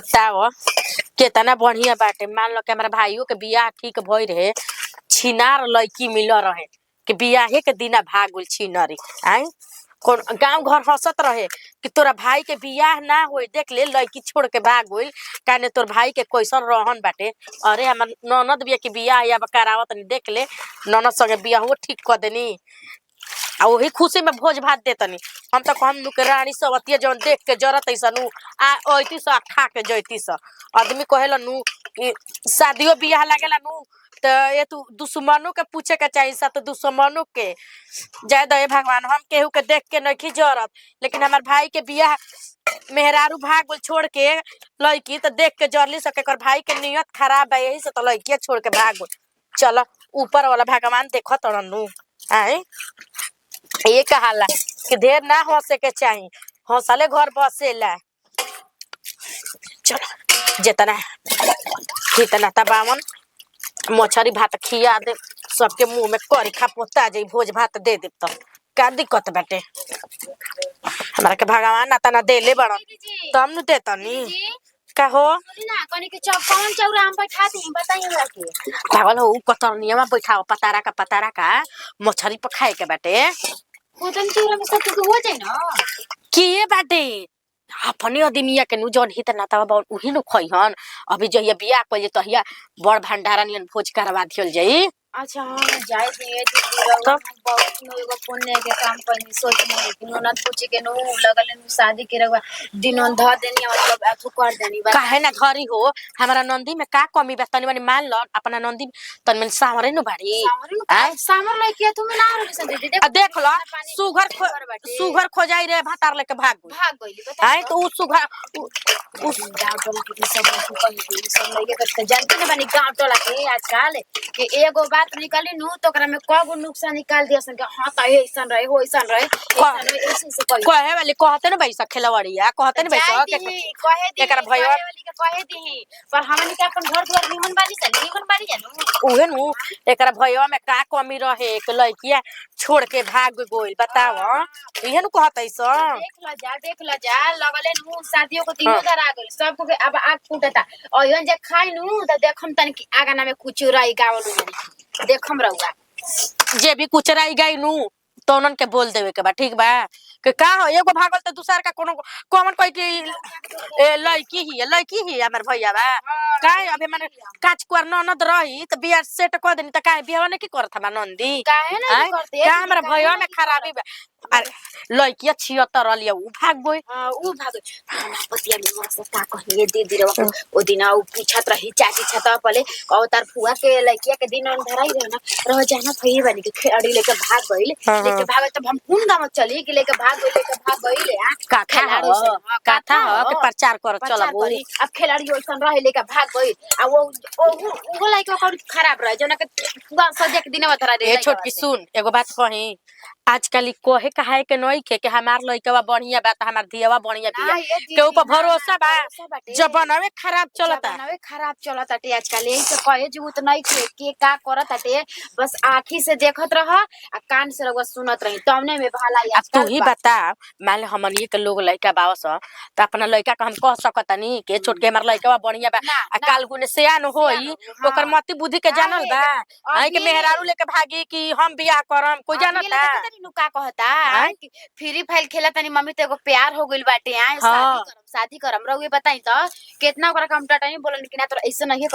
बताओ केतना बढ़िया बाटे। मान लो कि हमारा भाइयों के बियाह ठीक भई रहे, छिनार लड़की मिल रहे कि बियाहे के दिना भाग गइल छिनरी। आई कौन गांव घर हंसत रहे कि तोरा भाई के बियाह ना होई, देख ले लड़की छोड़ के भाग गइल। काने तोर भाई के कैसन रहन बाटे। अरे हमर ननद बिया के बियाह या करावत नहीं, देख ले ननद संगे बियाह ठीक कर देनी आ वही खुशी में भोज भात देतनी। हम तो हम नुके रानी सवतिया जौन देख के जरत ऐसनु आ ओइती स खा के जइती स। आदमी कहेला नु कि शादियों बियाह लागेला नु तो ये तू दुश्मनों के पूछे के चाहिए सा, तो दुश्मनों के जय दे भगवान। हम केहू के देख के नहीं जरत, लेकिन हमार भाई के बियाह मेहरारू भाग बोल छोड़ के लड़की तो देख के जरली सके कर भाई के नियत खराब है, यही से तो लड़किया छोड़ के भाग बोल। चलो ऊपर वाला भगवान देखो तड़नु आए ये कहाला कि ढेर ना हंसे के चाहिए, हंसले घर बसेला। चलो जितना जितना तबावन मछरी भात खिया दे सबके मुंह में करी खा पोता जाई, भोज भात दे दे तो का दिक्कत बाटे। हमरा के भगवान ना तना देले बड़ तब नु देतनी का हो ना कनी के कौन चौरा हम बैठा दी बताइए हमरा के। पागल हो कतरनिया में बैठाओ पतारा का मछरी पखाए के बाटे। कोतन चौरा में सब तो हो जाए ना किए बाटे अपने आदमिया के नु जौन हित नाता बा उही नु खइहन। अभी जहिया बियाह कइले तहिया बड़ भंडारा नियन भोज करवा दियल जाई। अच्छा हाँ जाए दिए दीदी तो बहुत नो एगो पुण्य के काम करनी सोच नहीं कि ननद पूछी के नो लगल शादी के रवा दिनों ध देनी मतलब अथु कर देनी बा काहे ना घरी हो। हमारा नंदी में का कमी बा तनी मनी मान लो अपना नंदी तनी मनी सावरे नु बाड़ी। सामर लइकिया तुम ना रही सन दीदी देख लो सुघर खोजाई रे भातार लेके भाग गइली बता आई तो उ सुघर उस गांव टोला के सब कहि सब लइके के जानते ना बनी गांव टोला के आजकल के एगो बात निकली नु तो ओकरा में कगो नुकसान निकाल दिया सन के हां त ऐसन रहे हो ऐसन रहे ऐसे से कहे वाली कहते न बैसा खेलवड़िया कहते न बैसा कहे दी एकरा भैया वाली के कहे दी पर हमनी के अपन घर द्वार निमन बानी जानू उहे नु एकरा भैया में का कमी रहे एक लड़किया छोड़ के भाग गइल बताव इहे नु कहतै स। देख ल जा लगले नु शादियों को दिनो दर आ गइल सब को अब आग फूटता और यन जे खाई नु त देखम तन की आगा ना में कुछ रही गावल देखम रहुआ जे भी कुछ रही गई नु तो उनन के बोल देवे के बा ठीक बा के का हो एगो भागल त दूसर का कोनो कॉमन कोई की लड़की ही हमर भैया बा काहे अबे माने काच कुर ननद रही त बियाह सेट क देनी त काहे बियाह ने की करत हम नंदी काहे ना करते का हमर भैया में खराबी बा। अरे लड़किया 76 रलिया उ भाग गई उ भाग पतिया में मस्त का कहिए दीदी रे ओ दिन उ पूछत रही चाची छता पले कहू तार फुआ के लड़किया के दिन धराई रहे ना रह जाना भई बनी के खेड़ी लेके भाग गइल लेके भाग तब हम कौन गांव चली के लेके भाग गइल हां काथा हो के प्रचार कर चलबो अब खिलाड़ी ओइसन रहे लेके भाग गइल आ वो लड़का और खराब रहे जना के सजे के दिन धरा दे। ए छोटकी सुन एगो बात कही आजकल कहे कहे के नहीं के हमार लइकवा बढ़िया बा त हमार धियावा बढ़िया बिया के ऊपर भरोसा बा जब बनवे खराब चलता टे आजकल यही से कहे जरूरत नहीं के का करत टे बस आंखी से देखत रह आ कान से रगवा सुनत रही तमने में भलाई। अब तू ही बता मान ले हमनी के लोग लइका बावस त अपना लइका के हम कह सकतनी के छोटके हमार लइकवा बढ़िया बा आ काल गुने सियान होई ओकर मति बुद्धि के जानल बा आई के मेहरारू लेके भागी कि हम बियाह करम कोई जानता का कहता फ्री फाइल खेला तनी मम्मी तो एगो प्यार हो गइल बाटे शादी करम रहुए बताई त कितना ओकरा हम टाटा बोलन कि ना तो ऐसे नहीं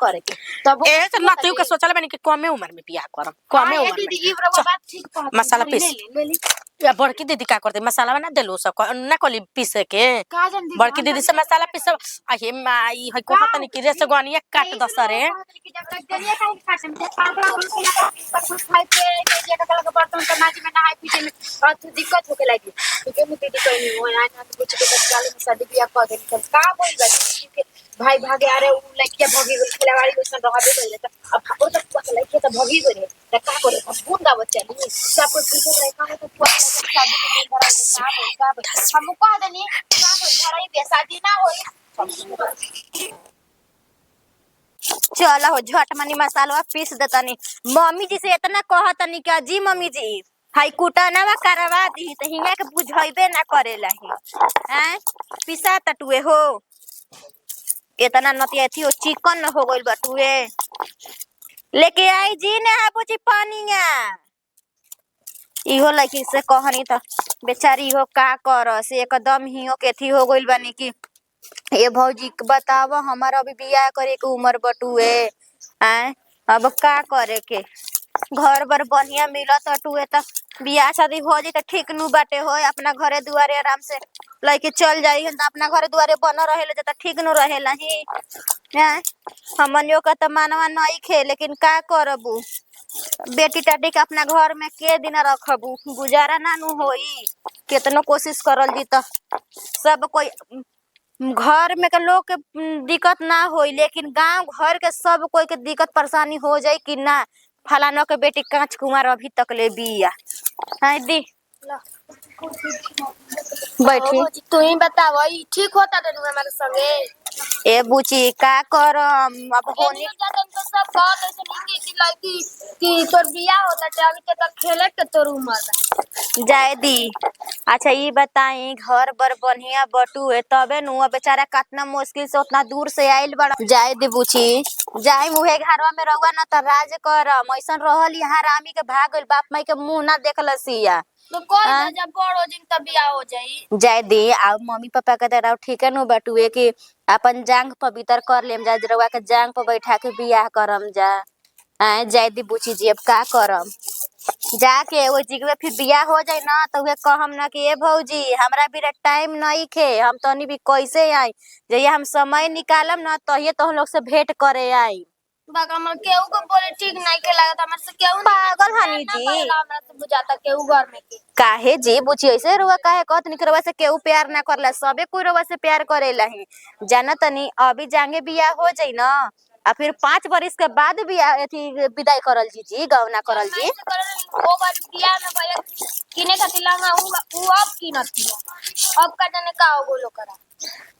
करे के तब ए त नतिउ के सोचल बनी कि कमे उम्र में बियाह करम कमे उम्र में दीदी ई बात ठीक कहत मसाला पीस या बड़की दीदी का करते मसाला बना देलो सब ना कली पीसे के बड़की दीदी से मसाला पीस आ हे माई है को पता नहीं कि रे से गनिया काट दसरे दिक्कत होके लगी क्योंकि मैं दीदी कहीं हो ना कुछ के चाले में शादी बियाह कर दे का बोल जाती भाई भागे आ रे उ लड़किया भगी गई खिलावाड़ी कोई सन रहबे कइले त अब और तक लड़किया त भगी गई त का करे अब बूंदा बच्चा नहीं सब कुछ पीछे रहे का तो पूरा शादी के दिन हम कह देनी का धराई पे शादी ना होई। चलो हो झट मनी मसाला पीस देतनी मम्मी जी से इतना कहतनी कि जी मम्मी जी हाई कुटनवा करवा दी त हिंगा के बुझइबे ना करेला ही हैं पिसा तटुए हो इतना नतिया थी चिकन हो गइल बटुए। लेके आई जी ने है बुची पानिया। इहो लड़की से कहनी त बेचारी इहो का कर से एकदम हियो के थी हो गइल बानी कि ये भौजी बताव हमारा अभी बियाह करे के उम्र बटुए। हैं अब का करे के घर बर बढ़िया मिलत हटुए त बियाह शादी हो जाई त ठीक नु बाटे हो अपना घरे दुआरे आराम से लइके चल जाई त अपना घरे दुआरे बन रहेले त ठीक नु रहेला ही। हैं हमनियो का त मानवा नहीं खे लेकिन का करबू बेटी टाटी के अपना घर में के दिन रखबू गुजारा ना नु होई। कितनो कोशिश करल जी त सब कोई घर में के लोग के दिक्कत ना होई लेकिन गांव घर के सब कोई के दिक्कत परेशानी हो जाई कि ना फलाना के बेटी कांच कुमार अभी तक ले बिया। हाय दी बैठी तू ही बताव ई ठीक होता तनु हमारे संगे। ए बुची का करम अब होनी एनी जातन तो सब कहत ऐसे नहीं कि लड़की कि तोर बियाह होता ते अभी तक खेले के तोर उम्र बा। जाए दी। अच्छा ये बताई घर बर बढ़िया बटू है तबे नु बेचारा कितना मुश्किल से उतना दूर से आइल बड़ा। जाए दी बुची जाए मुहे घरवा में रहुआ न त राज करम ऐसन रहल यहाँ रामी के भाग गइल बाप माई के मुंह ना देखलसिया। तो कोई ना जब बड़ हो जिन तब बियाह हो जाई। जाए दी आ मम्मी पापा के दराव ठीक है नु बटुए कि अपन जांग पवित्र कर लेम जा रउआ के जांग पर बैठा के बियाह करम जा। आए जाए दी बुची जी अब का करम जाके वो जिगवे फिर बियाह हो जाए ना तो वे कहम ना कि ए भौजी हमरा भी टाइम नहीं खे हम तनी भी कैसे आई जइया हम समय निकालम ना तहिए तो हम लोग से भेंट करे आई। बाका हमर केहू को बोले ठीक नहीं के लागत हमर से केहू पागल हनी जी हमरा से बुझाता केहू घर में के काहे जी बुची ऐसे रुआ काहे कहत नहीं करवा से केहू प्यार ना करला सबे कोई रुआ से प्यार करेला ही जाना तनी अभी जांगे बियाह हो जाई ना आ फिर 5 बरिस के बाद बियाह अथी विदाई करल जी गवना करल जी। वो बार बियाह में भैया किने खातिर लहंगा उ अब कीनत अब का जाने का हो गोलो करा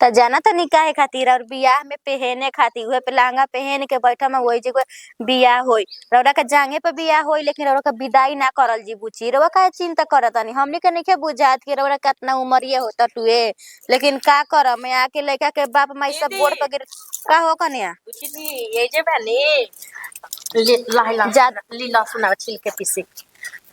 त जाना तनी काहे खातिर और बियाह में पहने खातिर उहे पे लहंगा पहन के बैठा में वही जगह बियाह होई रौरा के जांगे पे बियाह होई लेकिन रौरा के विदाई ना करल जी बुची रौरा काहे चिंता करत तनी हमनी के नइखे बुझात कि रौरा कितना उमरिए होता टुए लेकिन का करम मैं आके लइका के बाप माई सब गोड़ पे गिर का हो कन्या बुची जी ये जे बने लाहिला लीला सुना छिल के पीसे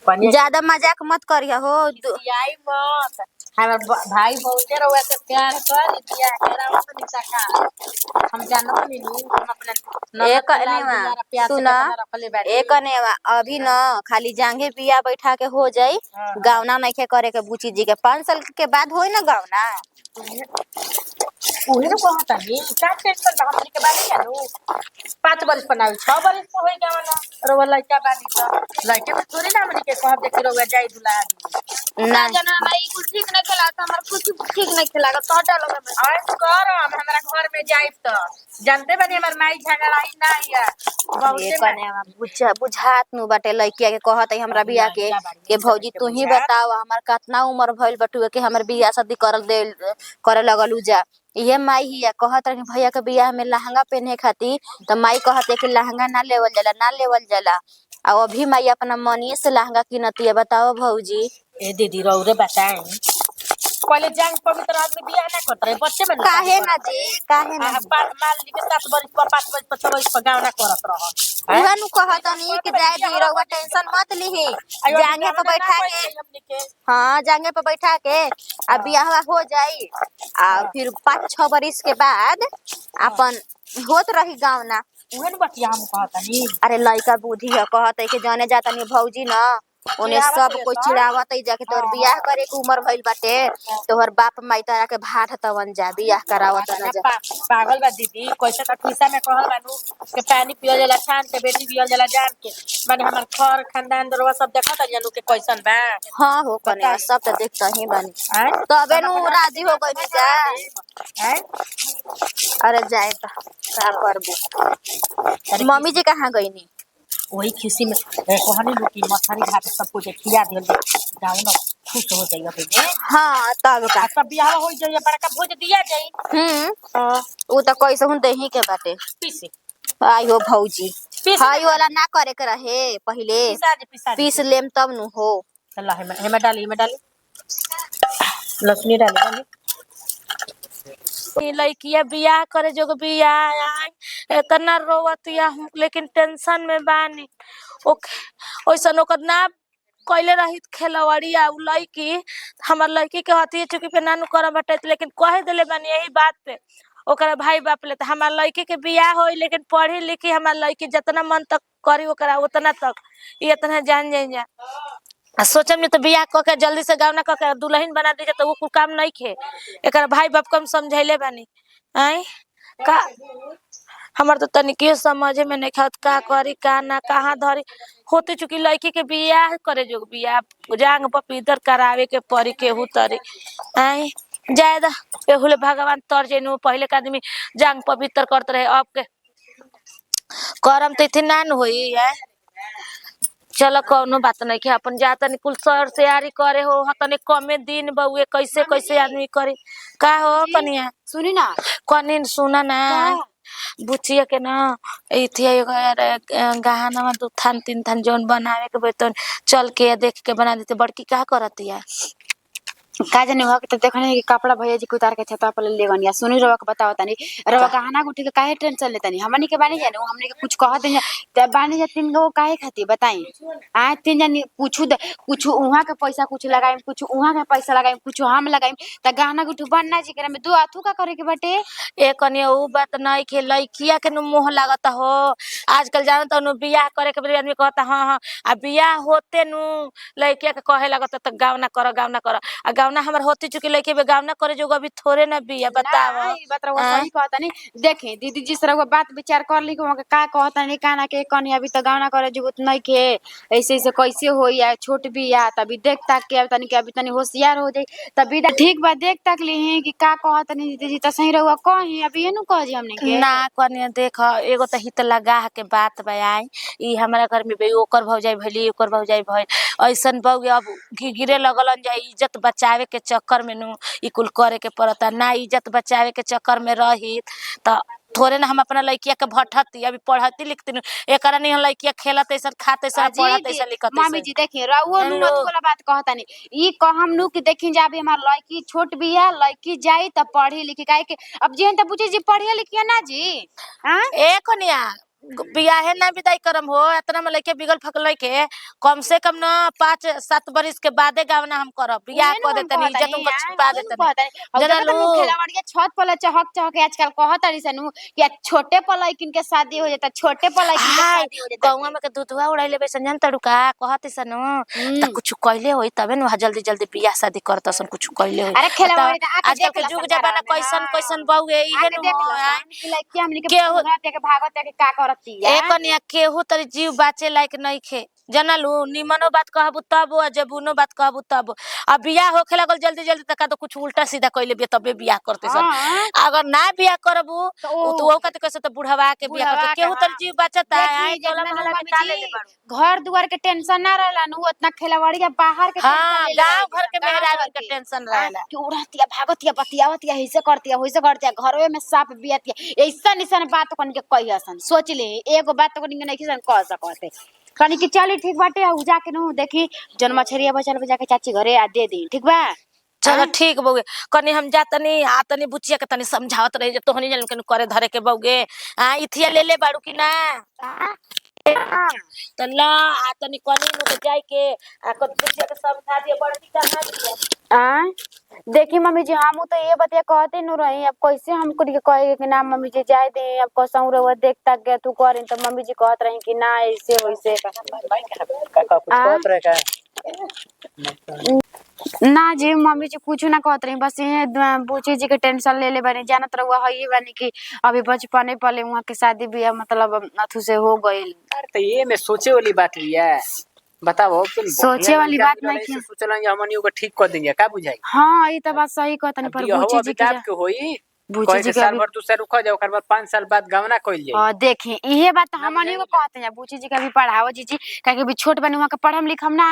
ज्यादा मजाक मत करिया हो आई मत हमार भाई बहुते रउआ से प्यार कर दिया केरा तो निशा का हम जानत नहीं हम अपना एक नेवा सुना एक नेवा अभी न खाली जांगे बिया बैठा के हो जाई गावना नइखे करे के बुची जी के 5 साल के बाद होई ना गावना उहे न कहता नहीं का टेंशन बा हमनी के बानी जानो 5 बरिस बनाई 6 बरिस पे होई गावना रउआ लइका बानी त लइका में थोड़ी ना हमनी के कहब देखि रउआ जाई दुला ना जाना हमारी कुछ ठीक नहीं खेला हमर कुछ ठीक नहीं खेला तो डालो में आज कर हमरा घर में जाई त जानते बानी हमर माई झगड़ाई ना आइया ये कनेवा बुझात नु बाटे लइकिया के कहत है हमरा बिया के भौजी तू ही बताव हमर कितना उम्र भइल बटुए के हमर बियाह शादी करे लगलू जा ये माई हिया कहत रही भैया के बियाह में लहंगा पहने खातिर त माई कहत है कि लहंगा ना लेवल जाला आ अभी माई अपना मनिए से लहंगा किनतिया बताओ भौजी। ए दीदी रौरे बताएं पहले जांग पवित्र आदमी बियाह ना करत रहे बच्चे में काहे ना जी काहे ना माल ली के 7 बरिस पर 5 बरिस पर 6 बरिस पर गाँव ना करत रह उहा नु कहत नहीं कि जाए दी रउआ टेंशन मत लीही जांगे पे बैठा के हां जांगे पे बैठा के आ बियाह हो जाई आ फिर 5-6 बरिस के बाद अपन होत रही गाँव ना उहे न बतिया हम कहत नहीं। अरे लइका बुद्धि है कहत है कि जाने जाता नहीं भौजी ना उन्हें सब कोई चिड़ावत है जाके तोर बियाह करे के उम्र भइल बाटे तोहर बाप माई तारा के भाट तवन जा बियाह करावत ना जा पागल बा दीदी कैसे का खिस्सा में कहल बानू के पानी पियल जाला छान के बेटी पियल जाला जान के माने हमर घर खानदान दरवा सब देखत जानू के कैसन बा। हां हो कने सब त देखत ही बानी तबे नु राजी हो गई जा हैं अरे जाए त का करबू मम्मी जी कहां गईनी वही खुशी में कहनी लोग मछली घाट सब कुछ खिया दिल जाओ ना खुश हो जाइए भैया। हां तब का सब बियाह हो जाइए बड़का भोज दिया जाई उ त कैसे हुन दही के बाटे पीसे आयो भौजी हाई वाला ना करे के रहे पहले पीस लेम तब नु हो अल्लाह में डाली लहसुन डाली लड़किया बियाह करे जो बियाह इतना रोवतिया हूँ लेकिन टेंशन में बानी ओके ओइसन ओकर ना कैले रही खेलवाड़ी आ लड़की हमार लड़की के हती चुकी पे नानू करम बटे लेकिन कह दिले बानी यही बात पे ओकरा भाई बाप ले हमार लड़की के बियाह होई लेकिन पढ़ी लिखी हमार लड़की जितना मन तक करी ओकरा उतना तक ये इतना जान जाइए सोचम तो बियाह क के जल्दी से गावना क के दुल्हन बना दीजिए तो वो कुल काम नहीं खे एक भाई बाप कम समझैले बानी आई का हमार तो तनिके समझे में नहीं खात का करी का ना कहाँ धरी होते चुकी लड़की के बियाह करे जो बियाह जांग पपीतर करावे के परी केहू तरी आई ज्यादा केहू भगवान तर जेनु पहले के आदमी जांग पपीतर करते रहे अब के करम तो इतनी ना होई है चलो कौनो बात नहीं के अपन जा तनी कुल सर से यारी करे हो तनी कमे दिन बउए कैसे कैसे आदमी करे का हो कनिया सुनी ना कनिन सुना ना बुचिया के ना इथिया गहना दो थान तीन थान जोन बनावे के बेतन चल के देख के बना देते बड़की का करती है का जाने हो तो देखने कि कपड़ा भैया जी के उतार के छतवा पर ले गनिया सुनी रवा के बताओ तनी रवा गहना गुठी के काहे टेंशन लेतनी हमनी के बानी जाने हमनी के कुछ कहत नहीं त बानी जा तीन गो काहे खाती बताई आ तीन जन कुछ उहा के पैसा कुछ लगाई कुछ उहा के पैसा लगाई कुछ हम लगाई त गहना गुठी बनना जी करे में दो आथू का करे के बाटे ए कनिया उ बात नहीं के लइकिया के न मोह लागत हो आजकल जान त नु बियाह करे के आदमी कहता हां हां आ बियाह होते नु लइकिया के कहे लागत त गावना कर आ गावना हमर होती चुकी लइके बे गावना करे जो अभी थोड़े ना बिया बताव ई बात रवा सही कहता नहीं देखे दीदी जिस तरह बात विचार कर ली के का कहता नहीं काना के कनी अभी तो गावना करे जो नहीं के ऐसे ऐसे कैसे होई या छोट बिया तभी देख ताक के तनी के अभी तनी होशियार हो जाई तभी ठीक बा देख ताक ली है कि का कहता नहीं दीदी त सही रहुआ कही अभी एनु कह जी हमने के ना कनिया देख एगो त हित लगा के बात बयाई ई हमरा घर में बे ओकर भौजाई भइली ओकर भौजाई भइल ऐसन बउ अब गिरे लगलन जाई इज्जत बचावे के चक्कर में नु ई कुल करे के पड़ता ना इज्जत बचावे के चक्कर में रही त थोड़े ना हम अपना लड़किया के भटती अभी पढ़ती लिखती एकरा नहीं लड़किया खेलत ऐसा खाते ऐसा पढ़त ऐसा लिखत मामी जी देखिए रउओ नु मत कोला बात कहता नहीं ई कहम नु कि देखिन जा अभी हमार लड़की छोट बिया लड़की जाई त पढ़ी लिखी काहे के अब जेन त पूछे जी पढ़िया लिखिया ना जी हां ए कनिया बियाहे ना विदाई करम हो इतना में लइके बिगल फकल के कम से कम ना 5-7 बरिस के बादे गावना हम करब बियाह कर देतनी इज्जत को छिपा देतनी जना लो खेलावाड़िया छत पर चहक चहक आजकल कहत रही सनु कि छोटे पलैकिन के शादी हो जाता छोटे पलैकिन के शादी हो जाता गौवा में के दूधवा उड़ाइले बेसन जान तड़ुका कहत सनु त कुछ कइले होई तबे न जल्दी जल्दी बियाह शादी करतसन कुछ कइले होई अरे खेलावाड़ी आजकल के युग जमाना कैसन कैसन बउए इहे न लइकी हमनी के भागत के भागत के का करती है ए कनिया केहू तरी जीव बाचे लायक नहीं खे जनलू निमनो बात कहबू तब जबूनो बात कहबू तब अब बियाह होखे लागल जल्दी जल्दी तक तो कुछ उल्टा सीधा कइले बे तबे बियाह करते सन अगर ना बियाह करबू तो वो कहते कैसे तो बुढ़वा के बियाह करते केहू तर जीव बचता है आई टोला मोहल्ला के निकाले ले बड़ घर दुआर के टेंशन ना रहला नु उतना खेलावाड़ी के बाहर के हां गांव घर के मेहरारू के टेंशन रहला कि उड़ातिया भागतिया बतियावतिया ऐसे करतिया घरवे में साफ बियातिया ऐसा निसन बात कोन के कहिसन सोच ले एगो बात कोन के नहीं किसन कह सकते कनी कि चली ठीक बाटे उ जाके नु देखी जन्म छरिया बचल बजा के चाची घरे आ दे दी ठीक बा चलो ठीक बउगे कनी हम जातनी आतनी बुचिया के तनी समझावत रही जब तोहनी जन के करे धरे के बउगे इथिया ले बाड़ू की ना त ला आतनी कनी नु जाई के बुचिया के समझा दिए बड़की कहां दिया देखी मम्मी जी हम तो ये बतिया कहते नु रही अब कैसे हमको कहे कि ना मम्मी जी जाए दे अब कसम रे देख तक गया तू करिन तो मम्मी जी कहत रही कि ना ऐसे वैसे ना जी मम्मी जी कुछ ना कहत रही बस ये बुची जी के टेंशन ले बनी जानत रहुआ है बनी कि अभी बचपने पले वहां के शादी बियाह मतलब अथु से हो गइल तो ये में सोचे वाली बात है बताओ सोचे वाली बात नहीं थी सोचलन हमनी को ठीक कर देंगे का बुझाई हां ई त बात सही कहतनी पर बुची जी के होई बुची जी के साल भर दूसरा रुका जाओ ओकर बाद 5 साल बाद गवना कइल जाई हां देखी इहे बात हमनी को कहते हैं बुची जी के भी पढ़ाओ जी काहे कि भी छोट बने वहां के पढ़म लिखम ना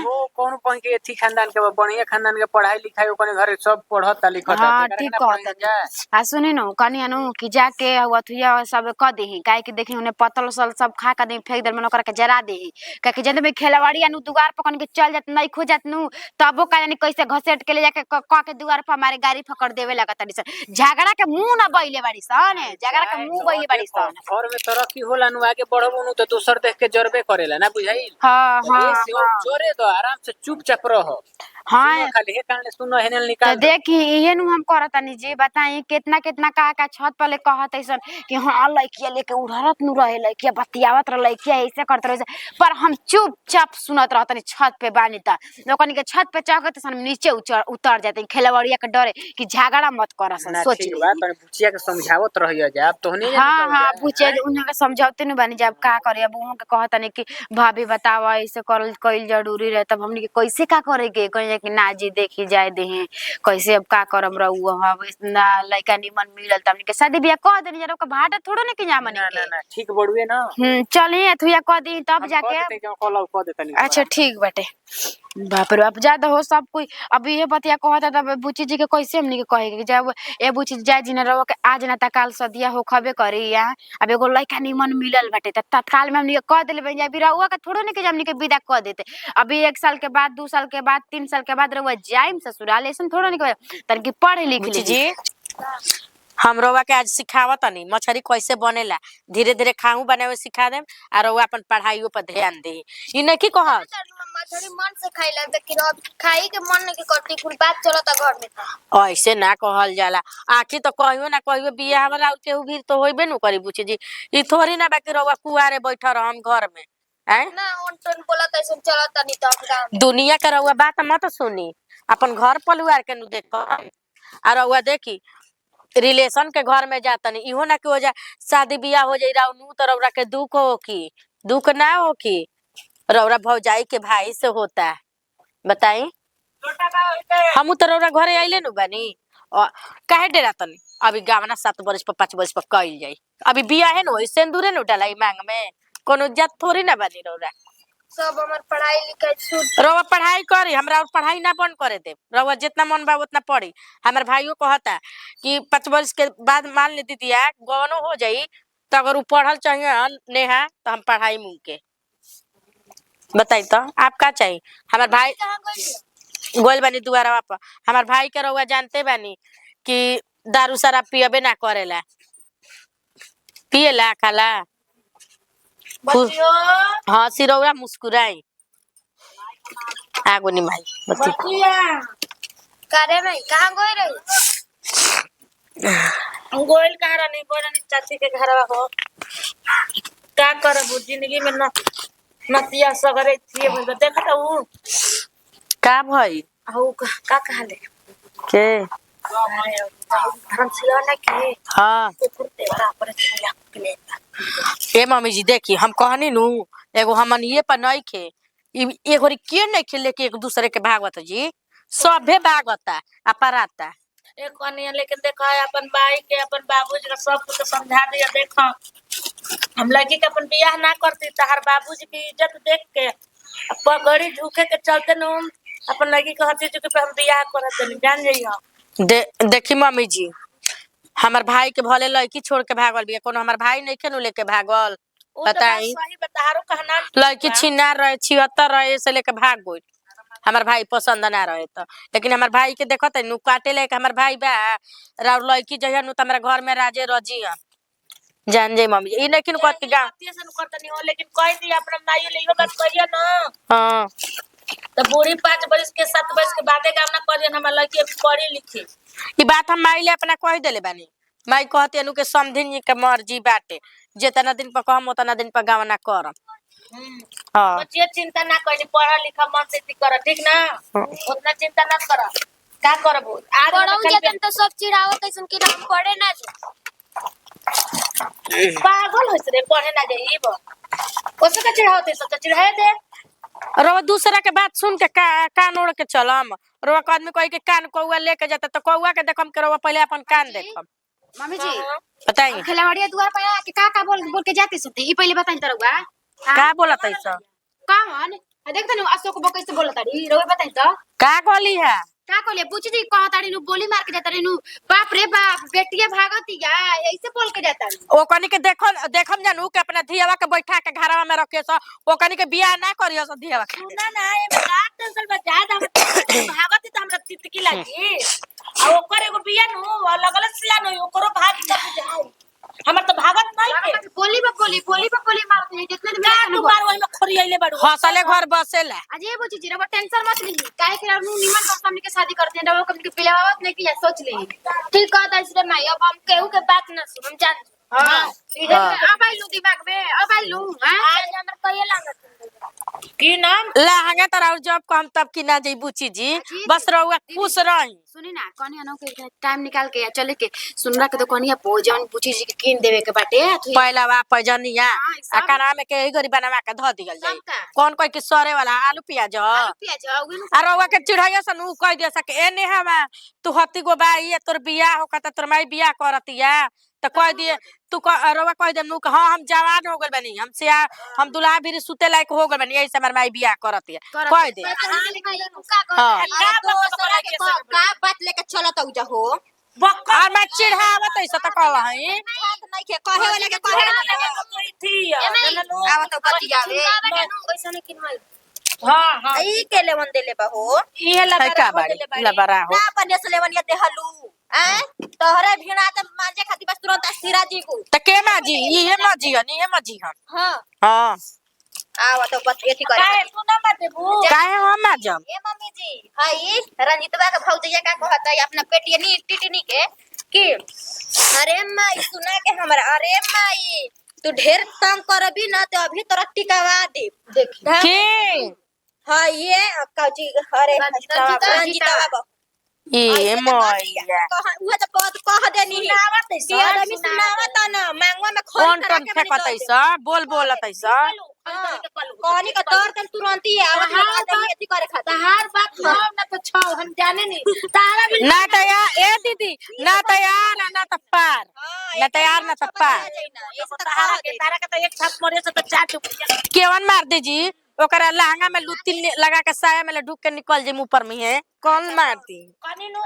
वो कौन कौन के एथी खानदान के बढ़िया खानदान के पढ़ाई लिखाई ओकने घरे सब पढ़ता लिखता हां ठीक कहता आ सुने न कनी अनु कि जाके अथुया सब क देही काहे कि देखी उन्हें पतल सल सब खा के दे फेंक दे मन ओकरा के जरा देही काहे कि जंदे में खेलवाड़ी अनु दुगार पर कन के चल जात नहीं खो जात नु तबो का जानी कैसे घसेट के ले जाके क के दुगार पर हमारे गाड़ी पकड़ देवे लगा तनी झगड़ा के मुंह ना बैले बाड़ी सन झगड़ा के मुंह बैले बाड़ी सन घर में तरक्की होला नु आगे बढ़बो तो दोसर देख के जरबे करेला ना बुझाई। हाँ हाँ जोरे दो आराम से चुपचाप रहो। हाँ खाली हे कान सुनो हेनल तो निकाल देखी इहे नु हम करतानी जी बताई कितना कितना का छत पर ले कहत ऐसन कि हाँ लइकिया लेके उड़त नु रहे लइकिया बतियावत रहे लइकिया ऐसे करत रहे पर हम चुपचाप सुनत रहतनी छत पे बानी त लोकनी के छत पे चढ़त सन नीचे उतर जाते खेलवड़िया के डरे कि झगड़ा मत करसन सोच ठीक बा तने बुचिया के समझावत रहियो जा अब तोहनी हाँ हाँ पूछे उन्हें के समझाते नु बानी जब का करे अब उहो के कहतनी कि भाभी बतावा ऐसे करल कइल जरूरी रहे तब हमनी के कैसे का करे के कहे कि ना जी देखी जाए दे कैसे अब का करम रहू हम ना लइका निमन मिलल त हमनी के शादी बियाह कह देनी जरा के भाटा थोड़ो ने के जामनी के ना ठीक बड़ुए ना चलिए अथुया कह दी तब जाके अच्छा ठीक बाटे बाप रे अब ज्यादा हो सब कोई अब ये बतिया कहता तब बुची जी के कैसे हमनी के कहे कि जब ए बुची जाय जी न रहो के आज ना तकाल सदिया हो खबे करी या अब एगो लइका निमन मिलल बाटे त तत्काल में हमनी के कह देले बन जा बिरहुआ के थोड़ो ने के हमनी के विदा कह देते अभी 1 साल के बाद 2 साल के बाद 3 साल के बाद रहुआ जाइम ससुराल ऐसन थोड़ो ने के तन की पढ़ लिख ली जी हमरोवा के आज सिखावत तनी मछरी कैसे बनेला धीरे धीरे खाऊ बनावे सिखा देम और रउआ अपन पढ़ाइयो पर ध्यान दे ई नहीं की कहत मछली मन से खाइला लेकिन अब खाई के मन नहीं करती कुल बात चलता घर में ऐसे ना कहल जाला आखी तो कहियो ना कहियो बियाह वाला और केहू भी तो होइबे न करी बुची जी ई थोड़ी ना बाकी रउआ कुआरे बैठ रहम घर में हैं ना ओन बोलत ऐसे चलता नहीं तो गांव दुनिया के रउआ बात मत सुनी अपन घर परिवार के नु देख और रउआ देखी रिलेशन के घर में जातनी इहो ना कि हो जा शादी बियाह हो जाई राउनु तो रउरा के दुख हो की दुख ना हो की रउरा भौजाई के भाई से होता है बताई हम तो रउरा घरे आइले नु बानी और काहे डेरा तनी अभी गावना 7 बरस पर 5 बरस पर कइल जाई अभी बियाह है नु सिंदूरे नु डालाई मांग में कोनो जात थोड़ी ना बानी रउरा सब हमर पढ़ाई लिखाई छूट रउआ पढ़ाई करी हमरा और पढ़ाई ना बंद करे दे रउआ जितना मन बा उतना पढ़ी हमार भाइयों कहता कि 5 वर्ष के बाद मान ले दीदिया गवनो हो जाई तो अगर उ पढ़ल चाहिए नेहा तो हम पढ़ाई मुंह के बताई तो आप का चाहिए हमार भाई गोल बानी दुआरा पर हमार भाई के रउआ जानते बानी कि दारू शराब पियबे ना करेला पियला खाला हाँ सिरौरा मुस्कुराई आगो नहीं भाई बतिया करे भाई कहां गए रही गोइल कहाँ रहनी गोइल चाची के घर हो का करब जिंदगी में न नतिया सगरे थिए बोल देखत हूं का भाई हो का कहले के धर्म सिला ना के हां कुर्ते बराबर चला के लेता ए मम्मी जी देखी हम कहनी नु एगो हमन ये पर नहीं खे एगो के नहीं खेले के एक दूसरे के भागवत जी सभे भागवता अपराता एक कनिया लेकिन देखा अपन भाई के अपन बाबूजी के सब कुछ समझा दिया देखो हम लड़की के अपन बियाह ना करती तहार बाबूजी की इज्जत देख के पगड़ी झुके के चलते न अपन लड़की के हती चुके पे हम बियाह करत नहीं जान जाइयो देखी मम्मी जी हमार भाई के भले लड़की छोड़ के भागल बिया कोनो हमार भाई नहीं के लेके भागल बताई सही बतारो कहना लड़की छिनार रहे 76 रहे से लेके भाग गई हमार भाई पसंद ना रहे तो लेकिन हमार भाई के देखत नु काटे ले हमार भाई बा राउर लड़की जहिया नु हमरा घर में राजे रजी जान जाई मम्मी ई लेकिन कहती गा से नु करतनी हो लेकिन कह दी अपना माई ले इहो बात कहिया ना हां तो बूढ़ी 5 बरस के 7 बरस के बादे काम ना करियन हमार लड़की अभी पढ़ी लिखी ई बात हम माई ले अपना कह देले बानी माई कहती अनु के समधिन के मर्जी बाटे जेतना दिन पर कहम उतना दिन पर गावना करम हां बच्चे चिंता ना करी पढ़ा लिखा मन से कर ठीक ना उतना चिंता ना कर का करबो आज पढ़ाऊ जतन तो सब चिड़ावत ऐसन कि हम पढ़े ना पागल होइस रे पढ़े ना जाइब ओसे का चिड़ावत है सब चिड़ाए दे रो दूसरा के बात सुन के कान ओढ़ के चलम रो आदमी कह के कान कौआ लेके जाता तो कौआ के देखम के रो पहले अपन कान देखम मम्मी जी बताई खिलवाड़िया दुआर पे आ के का बोल के जाते सते ई पहले बताई त रउआ का बोलत है सब कौन देख तनी अशोक बो कैसे बोलत री रउआ बताई त का कहली है का कहले पूछ जी कहताड़ी नु गोली मार के जाताड़ी नु बाप रे बाप बेटिया भागती या ऐसे बोल के जाताड़ी ओकनी के देखम जानू के अपना धियावा के बैठा के घरवा में रखे स ओकनी के बियाह ना करियो स धियावा के सुना ना एमे रात टेंशन में ज्यादा भागती त हमरा तितकी लागी आ ओकर एगो बिया नु अलग अलग सिला नु ओकरो भाग तक जाई हमर तो भागत नहीं के गोली मारते हैं जितने दिन तू मार वही में खोरी आइले बाड़ू हौसले घर बसेला अजय बुची जी रबो टेंशन मत ली काहे के नु निमन बस हमनी के शादी करते हैं रबो कभी के पिलावत नहीं कि सोच ले ठीक कहता इसरे माई अब हम केहू के बात ना सुन हम जान हां अब आइलू दिमाग में अब आइलू हां हमर कहिए लागत की नाम लहंगा तरा जब कम तब की ना जई बुची जी बस रहुआ खुश रही सुनी ना कनी अनो के टाइम निकाल के चले के सुनरा के तो कनी भोजन पूछी जी के कीन देवे के बाटे पहला वा पैजनिया अकरा में के गरी बनवा के ध दियल जाई कौन कोई के सरे वाला आलू प्याज आ रहुआ के चिढ़ाइया सन उ कह दे सके एने हवा तू हती गो बाई तोर बियाह हो कत तोर माई बियाह करतिया त कह दिए तू रवा कह दे नु हां हम जवान हो गइल बानी हमसे हम दुल्हा भी सुते लायक हो गइल बानी ऐसे हमर माई बियाह करतिया कह दे का बात लेके चलत औजा हो और मैं चिढ़ावत ऐसा त कहलही नहीं के कहे वाला के कहे थी आवत बतियावे पैसा नहीं किनवाई हां ई के लेवन देले बा हो ये का बाड़ी लबरा हो ना बने से लेवन ये देहलू तोहरे भिड़ा त मांजे खाती बस तुरंत सिरा जी को त के माजी इहे माजी हन इहे माजी हन हां हां आवा तो बस एथी करे काहे तू ना मत देबू काहे हम माजम ए मम्मी जी हई रंजितवा के भौजैया का कहत है अपना पेटिया नी टिटनी के कि अरे माई सुना के हमरा अरे माई तू ढेर तंग करबी ना तो अभी तोरा टिकावा दे देख के हां ये कौची अरे रंजितवा ए मैया उहे तो बहुत कह देनी सुनावत है कि आदमी सुनावत ना मांगवा में खोल कौन कौन फेंकत ऐसा बोलत ऐसा कहानी का दौर तन तुरंत ही आवत है एथी करे खाता हर बात छौ ना तो छौ हम जाने नहीं तारा भी ना तैयार ए दीदी ना तैयार ना त पार ना तैयार ना त पार तारा का तो एक छाप मोरे से तो चाट केवन मार दीजी ओकरा लहंगा में लुत्ती लगा के साया में ढुक के निकल जे ऊपर में है कौन मारती कनी नु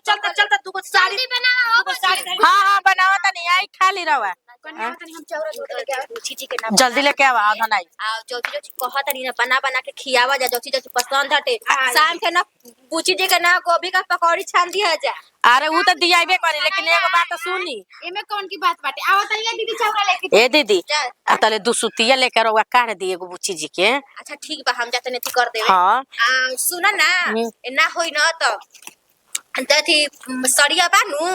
चलता चलता तू को साड़ी बनावा हो साड़ी हां हां बनावा त नहीं आई खाली रवा कन्या तनी हम चौरा धो के आवे छीची के ना जल्दी लेके आवा आधा नहीं आओ जोची कहत नहीं बना बना के खियावा जा जोची पसंद हटे शाम के ना पूछी जे के ना गोभी का पकौड़ी छान दिया जा अरे ऊ त दियाबे करी लेकिन एगो बात सुनी एमे कौन की बात बाटे आवत है दीदी चौरा लेके ए दीदी तले दुसुतिया लेके रवा काट दी एगो बुच्ची जी के अच्छा ठीक बा हम जाते नहीं कर देवे हां सुना ना ना होई ना तो तथी सड़िया बानू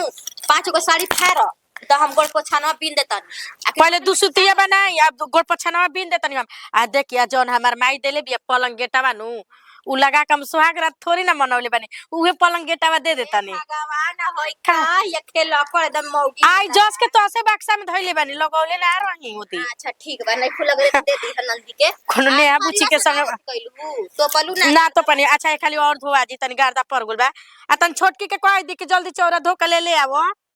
5 गो साड़ी फाड़ तो हम गोड़ पोछाना बीन देतन पहले दुसुतिया बनाई अब गोड़ पोछाना बीन देतनी हम आ देखिया जौन हमर माई देले बिया पलंग गेटावा नु उ लगा के हम सुहाग रात थोड़ी ना मनौले बनी उहे पलंग गेटावा दे देतनी भगवान होई का ये खेल कर एकदम मौगी आई जस के तोसे बक्सा में धइले बनी लगौले ना रही होती अच्छा ठीक बा नहीं फूल लगे दे दी नंदी के कोनो ने बुची के संग कइलू तो पलू ना ना तो पनी अच्छा खाली और धोआ जी तनी गार्दा पर गुल बा आ तन छोटकी के कह दी कि जल्दी चौरा धो के ले आवो